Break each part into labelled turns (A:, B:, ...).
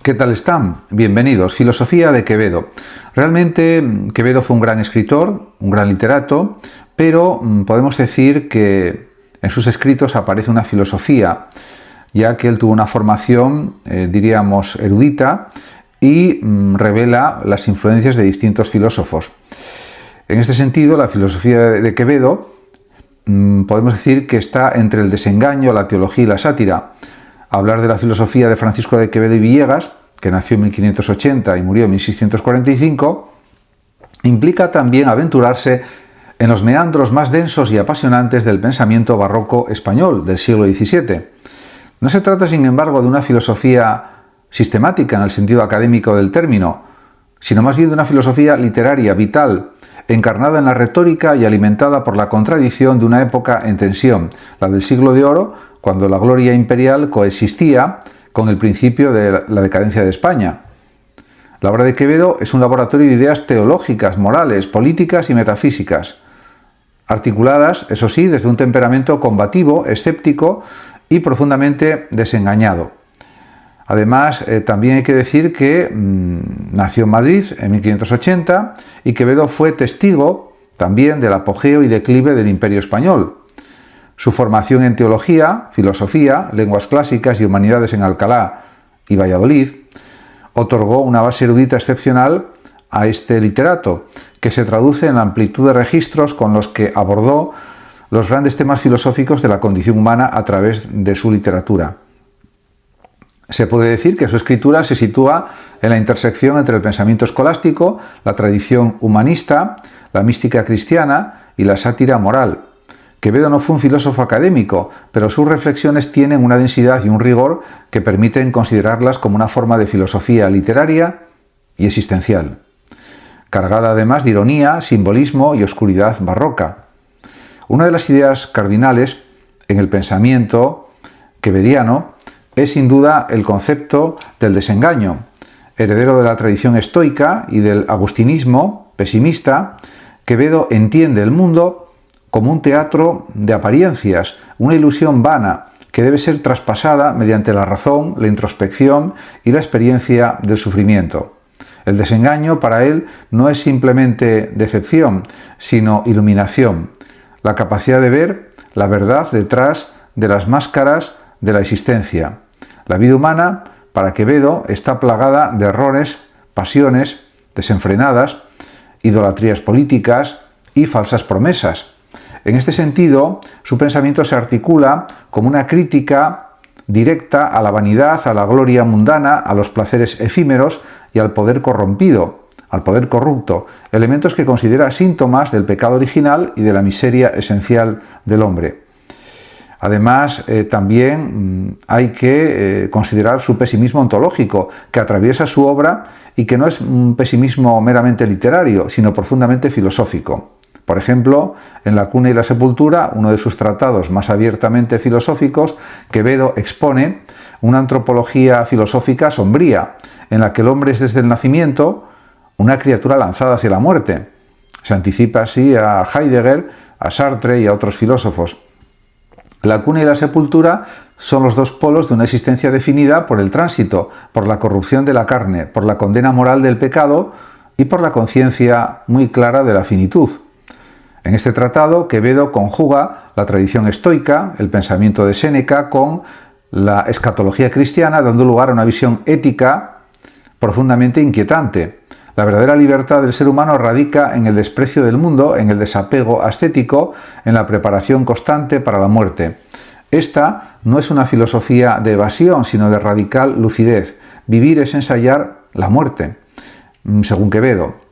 A: ¿Qué tal están? Bienvenidos. Filosofía de Quevedo. Realmente Quevedo fue un gran escritor, un gran literato, pero podemos decir que en sus escritos aparece una filosofía, ya que él tuvo una formación, diríamos, erudita y revela las influencias de distintos filósofos. En este sentido, la filosofía de Quevedo podemos decir que está entre el desengaño, la teología y la sátira. Hablar de la filosofía de Francisco de Quevedo y Villegas, que nació en 1580 y murió en 1645, implica también aventurarse en los meandros más densos y apasionantes del pensamiento barroco español del siglo XVII. No se trata, sin embargo, de una filosofía sistemática en el sentido académico del término, sino más bien de una filosofía literaria, vital, encarnada en la retórica y alimentada por la contradicción de una época en tensión, la del siglo de oro, cuando la gloria imperial coexistía con el principio de la decadencia de España. La obra de Quevedo es un laboratorio de ideas teológicas, morales, políticas y metafísicas, articuladas, eso sí, desde un temperamento combativo, escéptico y profundamente desengañado. Además, también hay que decir que nació en Madrid en 1580 y Quevedo fue testigo también del apogeo y declive del Imperio Español. Su formación en teología, filosofía, lenguas clásicas y humanidades en Alcalá y Valladolid otorgó una base erudita excepcional a este literato, que se traduce en la amplitud de registros con los que abordó los grandes temas filosóficos de la condición humana a través de su literatura. Se puede decir que su escritura se sitúa en la intersección entre el pensamiento escolástico, la tradición humanista, la mística cristiana y la sátira moral. Quevedo no fue un filósofo académico, pero sus reflexiones tienen una densidad y un rigor que permiten considerarlas como una forma de filosofía literaria y existencial, cargada además de ironía, simbolismo y oscuridad barroca. Una de las ideas cardinales en el pensamiento quevediano es sin duda el concepto del desengaño, heredero de la tradición estoica y del agustinismo pesimista. Quevedo entiende el mundo como un teatro de apariencias, una ilusión vana que debe ser traspasada mediante la razón, la introspección y la experiencia del sufrimiento. El desengaño para él no es simplemente decepción, sino iluminación, la capacidad de ver la verdad detrás de las máscaras de la existencia. La vida humana, para Quevedo, está plagada de errores, pasiones desenfrenadas, idolatrías políticas y falsas promesas. En este sentido, su pensamiento se articula como una crítica directa a la vanidad, a la gloria mundana, a los placeres efímeros y al poder corrompido, al poder corrupto, elementos que considera síntomas del pecado original y de la miseria esencial del hombre. Además, también hay que considerar su pesimismo ontológico, que atraviesa su obra y que no es un pesimismo meramente literario, sino profundamente filosófico. Por ejemplo, en La cuna y la sepultura, uno de sus tratados más abiertamente filosóficos, Quevedo expone una antropología filosófica sombría, en la que el hombre es desde el nacimiento una criatura lanzada hacia la muerte. Se anticipa así a Heidegger, a Sartre y a otros filósofos. La cuna y la sepultura son los dos polos de una existencia definida por el tránsito, por la corrupción de la carne, por la condena moral del pecado y por la conciencia muy clara de la finitud. En este tratado, Quevedo conjuga la tradición estoica, el pensamiento de Séneca, con la escatología cristiana, dando lugar a una visión ética profundamente inquietante. La verdadera libertad del ser humano radica en el desprecio del mundo, en el desapego ascético, en la preparación constante para la muerte. Esta no es una filosofía de evasión, sino de radical lucidez. Vivir es ensayar la muerte, según Quevedo.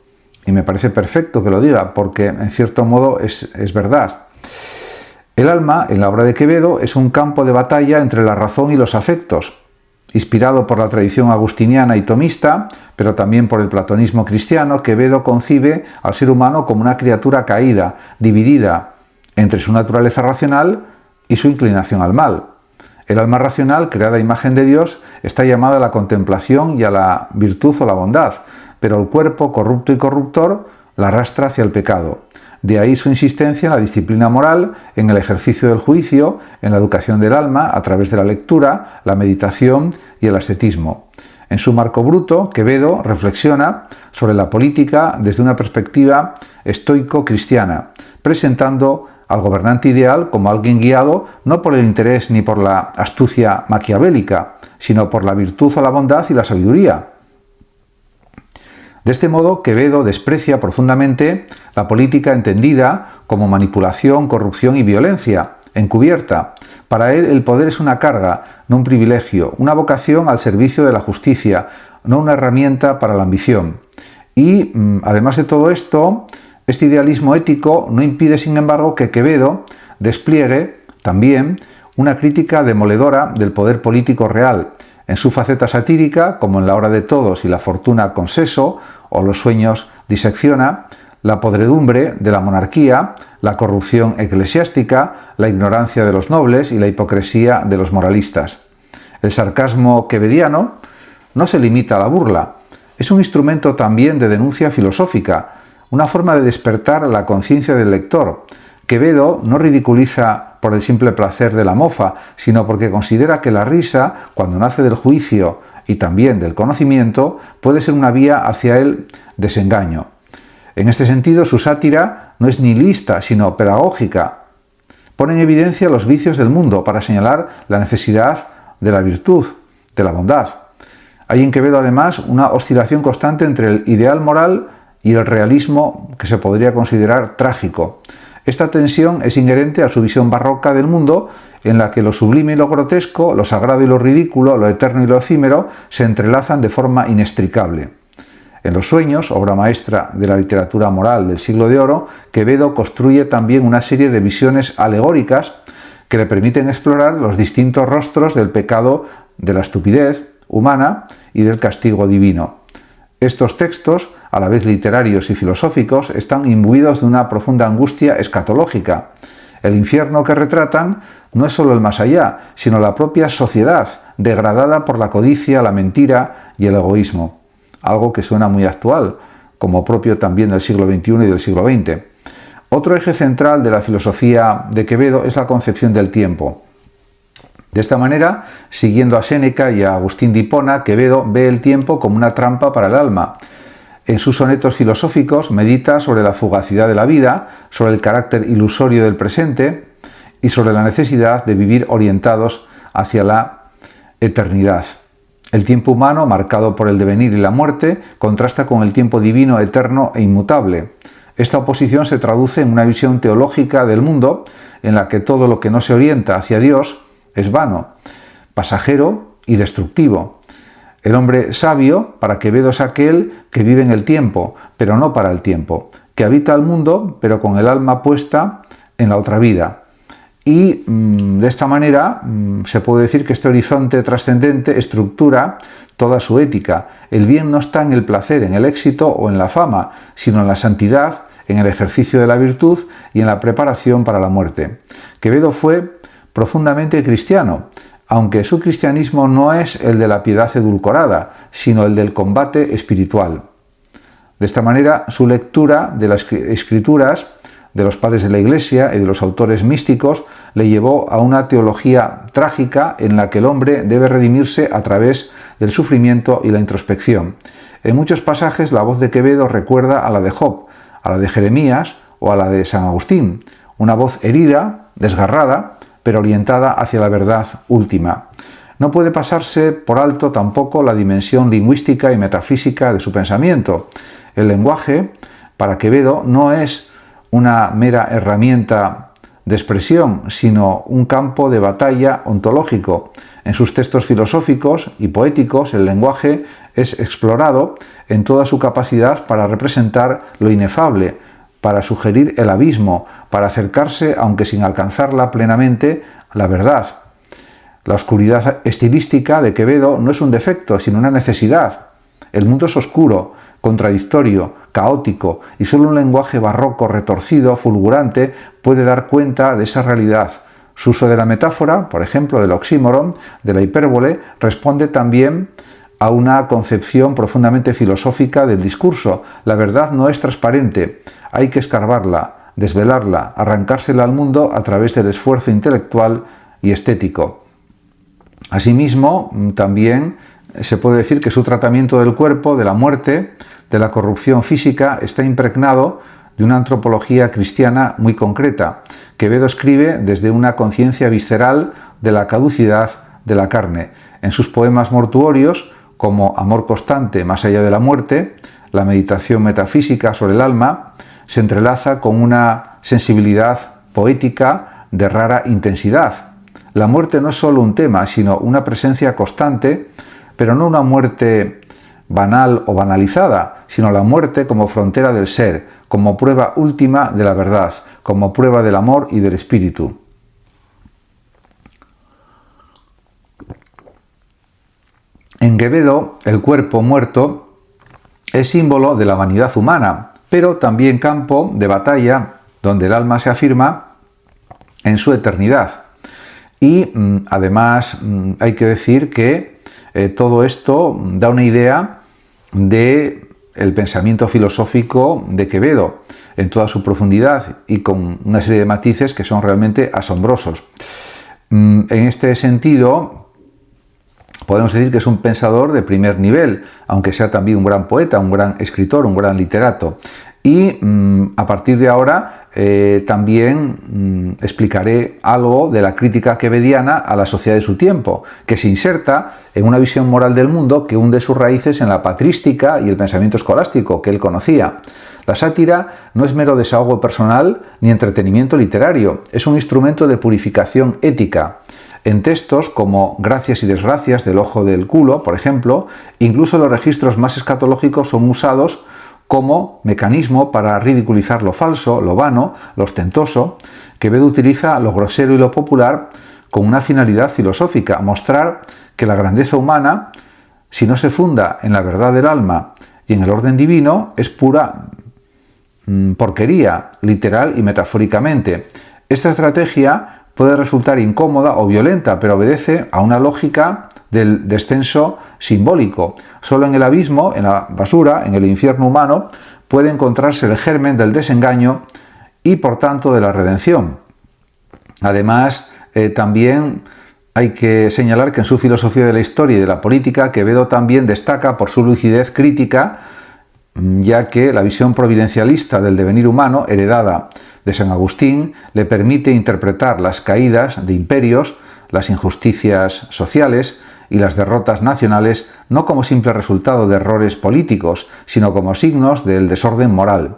A: Y me parece perfecto que lo diga, porque en cierto modo es verdad. El alma, en la obra de Quevedo, es un campo de batalla entre la razón y los afectos, inspirado por la tradición agustiniana y tomista, pero también por el platonismo cristiano. Quevedo concibe al ser humano como una criatura caída, dividida entre su naturaleza racional y su inclinación al mal. El alma racional, creada a imagen de Dios, está llamada a la contemplación y a la virtud o la bondad, pero el cuerpo corrupto y corruptor la arrastra hacia el pecado. De ahí su insistencia en la disciplina moral, en el ejercicio del juicio, en la educación del alma a través de la lectura, la meditación y el ascetismo. En su Marco Bruto, Quevedo reflexiona sobre la política desde una perspectiva estoico-cristiana, presentando al gobernante ideal como alguien guiado no por el interés ni por la astucia maquiavélica, sino por la virtud o la bondad y la sabiduría. De este modo, Quevedo desprecia profundamente la política entendida como manipulación, corrupción y violencia encubierta. Para él, el poder es una carga, no un privilegio, una vocación al servicio de la justicia, no una herramienta para la ambición. Y, además de todo esto, este idealismo ético no impide, sin embargo, que Quevedo despliegue también una crítica demoledora del poder político real, en su faceta satírica, como en La hora de todos y La fortuna con seso, o Los sueños disecciona, la podredumbre de la monarquía, la corrupción eclesiástica, la ignorancia de los nobles y la hipocresía de los moralistas. El sarcasmo quevediano no se limita a la burla, es un instrumento también de denuncia filosófica, una forma de despertar la conciencia del lector. Quevedo no ridiculiza por el simple placer de la mofa, sino porque considera que la risa, cuando nace del juicio y también del conocimiento, puede ser una vía hacia el desengaño. En este sentido, su sátira no es nihilista, sino pedagógica. Pone en evidencia los vicios del mundo para señalar la necesidad de la virtud, de la bondad. Hay en Quevedo, además, una oscilación constante entre el ideal moral y el realismo que se podría considerar trágico. Esta tensión es inherente a su visión barroca del mundo, en la que lo sublime y lo grotesco, lo sagrado y lo ridículo, lo eterno y lo efímero se entrelazan de forma inextricable. En Los sueños, obra maestra de la literatura moral del siglo de oro, Quevedo construye también una serie de visiones alegóricas que le permiten explorar los distintos rostros del pecado, de la estupidez humana y del castigo divino. Estos textos, a la vez literarios y filosóficos, están imbuidos de una profunda angustia escatológica. El infierno que retratan no es solo el más allá, sino la propia sociedad, degradada por la codicia, la mentira y el egoísmo. Algo que suena muy actual, como propio también del siglo XXI y del siglo XX. Otro eje central de la filosofía de Quevedo es la concepción del tiempo. De esta manera, siguiendo a Séneca y a Agustín de Hipona, Quevedo ve el tiempo como una trampa para el alma. En sus sonetos filosóficos medita sobre la fugacidad de la vida, sobre el carácter ilusorio del presente y sobre la necesidad de vivir orientados hacia la eternidad. El tiempo humano, marcado por el devenir y la muerte, contrasta con el tiempo divino, eterno e inmutable. Esta oposición se traduce en una visión teológica del mundo en la que todo lo que no se orienta hacia Dios es vano, pasajero y destructivo. El hombre sabio, para Quevedo, es aquel que vive en el tiempo, pero no para el tiempo, que habita el mundo, pero con el alma puesta en la otra vida. Y de esta manera se puede decir que este horizonte trascendente estructura toda su ética. El bien no está en el placer, en el éxito o en la fama, sino en la santidad, en el ejercicio de la virtud y en la preparación para la muerte. Quevedo fue profundamente cristiano, aunque su cristianismo no es el de la piedad edulcorada, sino el del combate espiritual. De esta manera, su lectura de las escrituras de los padres de la Iglesia y de los autores místicos le llevó a una teología trágica en la que el hombre debe redimirse a través del sufrimiento y la introspección. En muchos pasajes la voz de Quevedo recuerda a la de Job, a la de Jeremías o a la de San Agustín, una voz herida, desgarrada, pero orientada hacia la verdad última. No puede pasarse por alto tampoco la dimensión lingüística y metafísica de su pensamiento. El lenguaje, para Quevedo, no es una mera herramienta de expresión, sino un campo de batalla ontológico. En sus textos filosóficos y poéticos, el lenguaje es explorado en toda su capacidad para representar lo inefable, para sugerir el abismo, para acercarse, aunque sin alcanzarla plenamente, a la verdad. La oscuridad estilística de Quevedo no es un defecto, sino una necesidad. El mundo es oscuro, contradictorio, caótico, y solo un lenguaje barroco, retorcido, fulgurante, puede dar cuenta de esa realidad. Su uso de la metáfora, por ejemplo, del oxímoron, de la hipérbole, responde también a una concepción profundamente filosófica del discurso. La verdad no es transparente, hay que escarbarla, desvelarla, arrancársela al mundo a través del esfuerzo intelectual y estético. Asimismo, también se puede decir que su tratamiento del cuerpo, de la muerte, de la corrupción física, está impregnado de una antropología cristiana muy concreta. Quevedo escribe desde una conciencia visceral de la caducidad de la carne. En sus poemas mortuorios, como Amor constante más allá de la muerte, la meditación metafísica sobre el alma, se entrelaza con una sensibilidad poética de rara intensidad. La muerte no es solo un tema, sino una presencia constante, pero no una muerte banal o banalizada, sino la muerte como frontera del ser, como prueba última de la verdad, como prueba del amor y del espíritu. En Quevedo, el cuerpo muerto es símbolo de la vanidad humana, pero también campo de batalla donde el alma se afirma en su eternidad. Y además hay que decir que todo esto da una idea del pensamiento filosófico de Quevedo en toda su profundidad y con una serie de matices que son realmente asombrosos. En este sentido, podemos decir que es un pensador de primer nivel, aunque sea también un gran poeta, un gran escritor, un gran literato. Y a partir de ahora también explicaré algo de la crítica quevediana a la sociedad de su tiempo, que se inserta en una visión moral del mundo que hunde sus raíces en la patrística y el pensamiento escolástico que él conocía. La sátira no es mero desahogo personal ni entretenimiento literario, es un instrumento de purificación ética. En textos como Gracias y desgracias del ojo del culo, por ejemplo, incluso los registros más escatológicos son usados como mecanismo para ridiculizar lo falso, lo vano, lo ostentoso. Quevedo utiliza lo grosero y lo popular con una finalidad filosófica, mostrar que la grandeza humana, si no se funda en la verdad del alma y en el orden divino, es pura porquería, literal y metafóricamente. Esta estrategia puede resultar incómoda o violenta, pero obedece a una lógica del descenso simbólico. Solo en el abismo, en la basura, en el infierno humano, puede encontrarse el germen del desengaño y, por tanto, de la redención. Además, también hay que señalar que en su filosofía de la historia y de la política, Quevedo también destaca por su lucidez crítica, ya que la visión providencialista del devenir humano, heredada de San Agustín, le permite interpretar las caídas de imperios, las injusticias sociales y las derrotas nacionales no como simple resultado de errores políticos, sino como signos del desorden moral.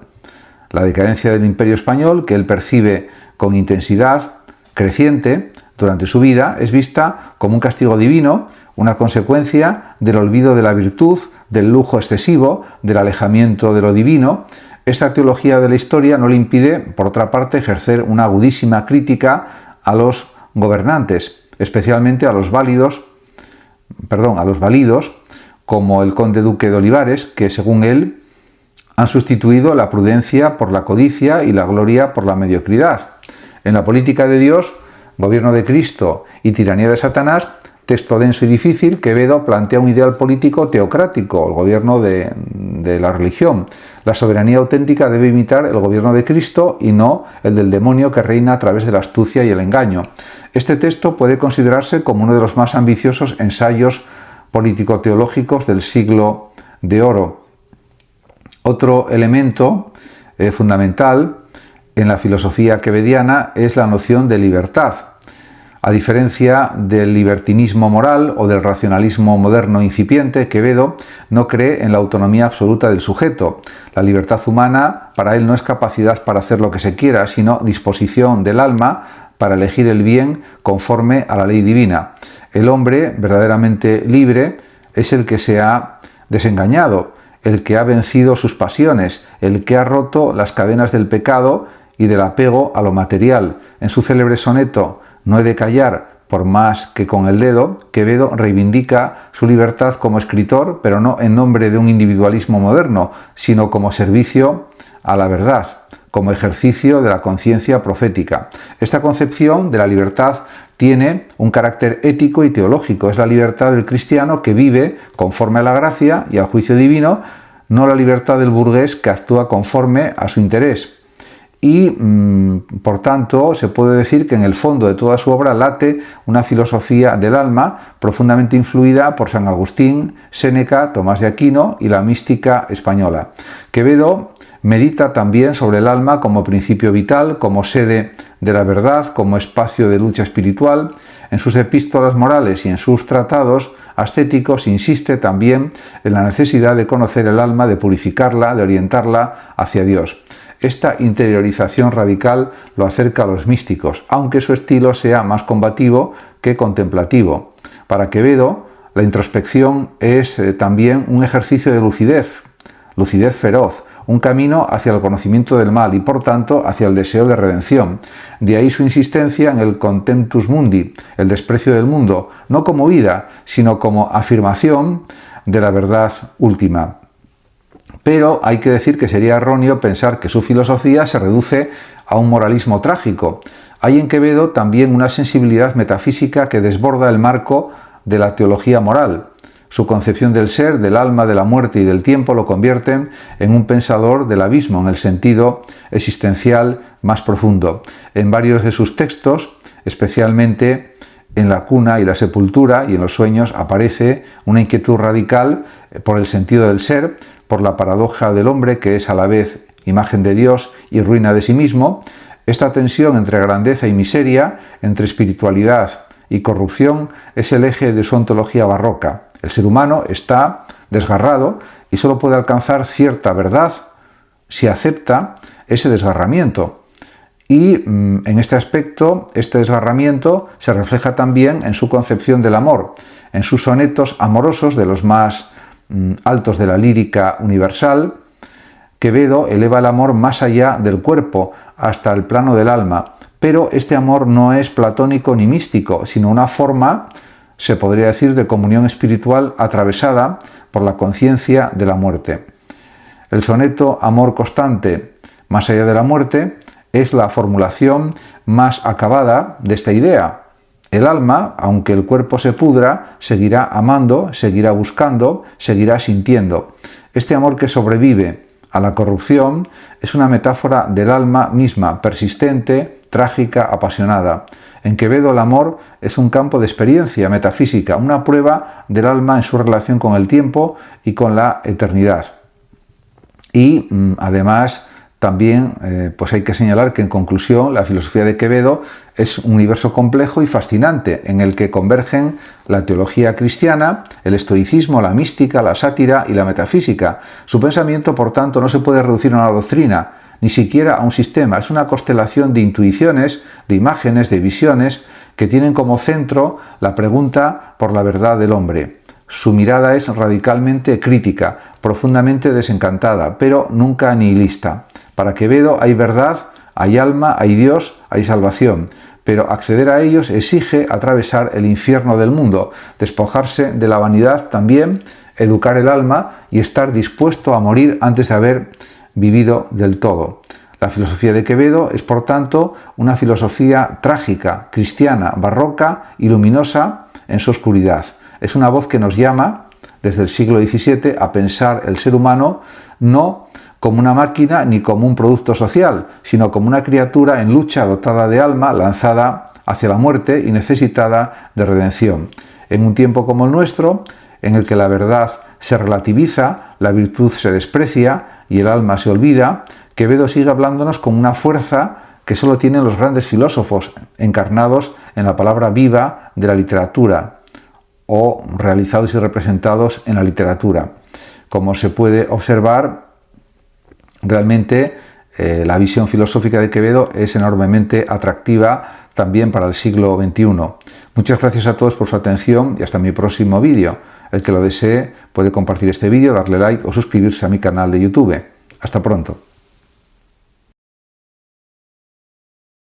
A: La decadencia del Imperio español, que él percibe con intensidad creciente durante su vida, es vista como un castigo divino, una consecuencia del olvido de la virtud, del lujo excesivo, del alejamiento de lo divino. Esta teología de la historia no le impide, por otra parte, ejercer una agudísima crítica a los gobernantes, especialmente a los válidos, como el conde duque de Olivares, que según él han sustituido la prudencia por la codicia y la gloria por la mediocridad. En La política de Dios, Gobierno de Cristo y Tiranía de Satanás, texto denso y difícil, Quevedo plantea un ideal político teocrático, el gobierno de la religión. La soberanía auténtica debe imitar el gobierno de Cristo y no el del demonio que reina a través de la astucia y el engaño. Este texto puede considerarse como uno de los más ambiciosos ensayos político-teológicos del siglo de oro. Otro elemento fundamental en la filosofía quevediana es la noción de libertad. A diferencia del libertinismo moral o del racionalismo moderno incipiente, Quevedo no cree en la autonomía absoluta del sujeto. La libertad humana para él no es capacidad para hacer lo que se quiera, sino disposición del alma para elegir el bien conforme a la ley divina. El hombre verdaderamente libre es el que se ha desengañado, el que ha vencido sus pasiones, el que ha roto las cadenas del pecado y del apego a lo material. En su célebre soneto No he de callar por más que con el dedo, Quevedo reivindica su libertad como escritor, pero no en nombre de un individualismo moderno, sino como servicio a la verdad, como ejercicio de la conciencia profética. Esta concepción de la libertad tiene un carácter ético y teológico. Es la libertad del cristiano que vive conforme a la gracia y al juicio divino, no la libertad del burgués que actúa conforme a su interés. y por tanto se puede decir que en el fondo de toda su obra late una filosofía del alma profundamente influida por San Agustín, Séneca, Tomás de Aquino y la mística española. Quevedo medita también sobre el alma como principio vital, como sede de la verdad, como espacio de lucha espiritual. En sus epístolas morales y en sus tratados ascéticos insiste también en la necesidad de conocer el alma, de purificarla, de orientarla hacia Dios. Esta interiorización radical lo acerca a los místicos, aunque su estilo sea más combativo que contemplativo. Para Quevedo, la introspección es también un ejercicio de lucidez feroz, un camino hacia el conocimiento del mal y, por tanto, hacia el deseo de redención. De ahí su insistencia en el contemptus mundi, el desprecio del mundo, no como vida, sino como afirmación de la verdad última. Pero hay que decir que sería erróneo pensar que su filosofía se reduce a un moralismo trágico. Hay en Quevedo también una sensibilidad metafísica que desborda el marco de la teología moral. Su concepción del ser, del alma, de la muerte y del tiempo lo convierten en un pensador del abismo, en el sentido existencial más profundo. En varios de sus textos, especialmente en La cuna y la sepultura y en Los sueños, aparece una inquietud radical por el sentido del ser, por la paradoja del hombre que es a la vez imagen de Dios y ruina de sí mismo. Esta tensión entre grandeza y miseria, entre espiritualidad y corrupción, es el eje de su ontología barroca. El ser humano está desgarrado y solo puede alcanzar cierta verdad si acepta ese desgarramiento. Y en este aspecto, este desgarramiento se refleja también en su concepción del amor, en sus sonetos amorosos de los más altos de la lírica universal. Quevedo eleva el amor más allá del cuerpo, hasta el plano del alma, pero este amor no es platónico ni místico, sino una forma, se podría decir, de comunión espiritual atravesada por la conciencia de la muerte. El soneto Amor constante, más allá de la muerte, es la formulación más acabada de esta idea. El alma, aunque el cuerpo se pudra, seguirá amando, seguirá buscando, seguirá sintiendo. Este amor que sobrevive a la corrupción es una metáfora del alma misma, persistente, trágica, apasionada. En Quevedo el amor es un campo de experiencia metafísica, una prueba del alma en su relación con el tiempo y con la eternidad. Y además también pues hay que señalar que en conclusión la filosofía de Quevedo es un universo complejo y fascinante en el que convergen la teología cristiana, el estoicismo, la mística, la sátira y la metafísica. Su pensamiento, por tanto, no se puede reducir a una doctrina, ni siquiera a un sistema. Es una constelación de intuiciones, de imágenes, de visiones que tienen como centro la pregunta por la verdad del hombre. Su mirada es radicalmente crítica, profundamente desencantada, pero nunca nihilista. Para Quevedo hay verdad, hay alma, hay Dios, hay salvación, pero acceder a ellos exige atravesar el infierno del mundo, despojarse de la vanidad también, educar el alma y estar dispuesto a morir antes de haber vivido del todo. La filosofía de Quevedo es, por tanto, una filosofía trágica, cristiana, barroca y luminosa en su oscuridad. Es una voz que nos llama, desde el siglo XVII, a pensar el ser humano no como una máquina ni como un producto social, sino como una criatura en lucha, dotada de alma, lanzada hacia la muerte y necesitada de redención. En un tiempo como el nuestro, en el que la verdad se relativiza, la virtud se desprecia y el alma se olvida, Quevedo sigue hablándonos con una fuerza que solo tienen los grandes filósofos, encarnados en la palabra viva de la literatura, o realizados y representados en la literatura. Como se puede observar, realmente la visión filosófica de Quevedo es enormemente atractiva también para el siglo XXI. Muchas gracias a todos por su atención y hasta mi próximo vídeo. El que lo desee puede compartir este vídeo, darle like o suscribirse a mi canal de YouTube. Hasta pronto.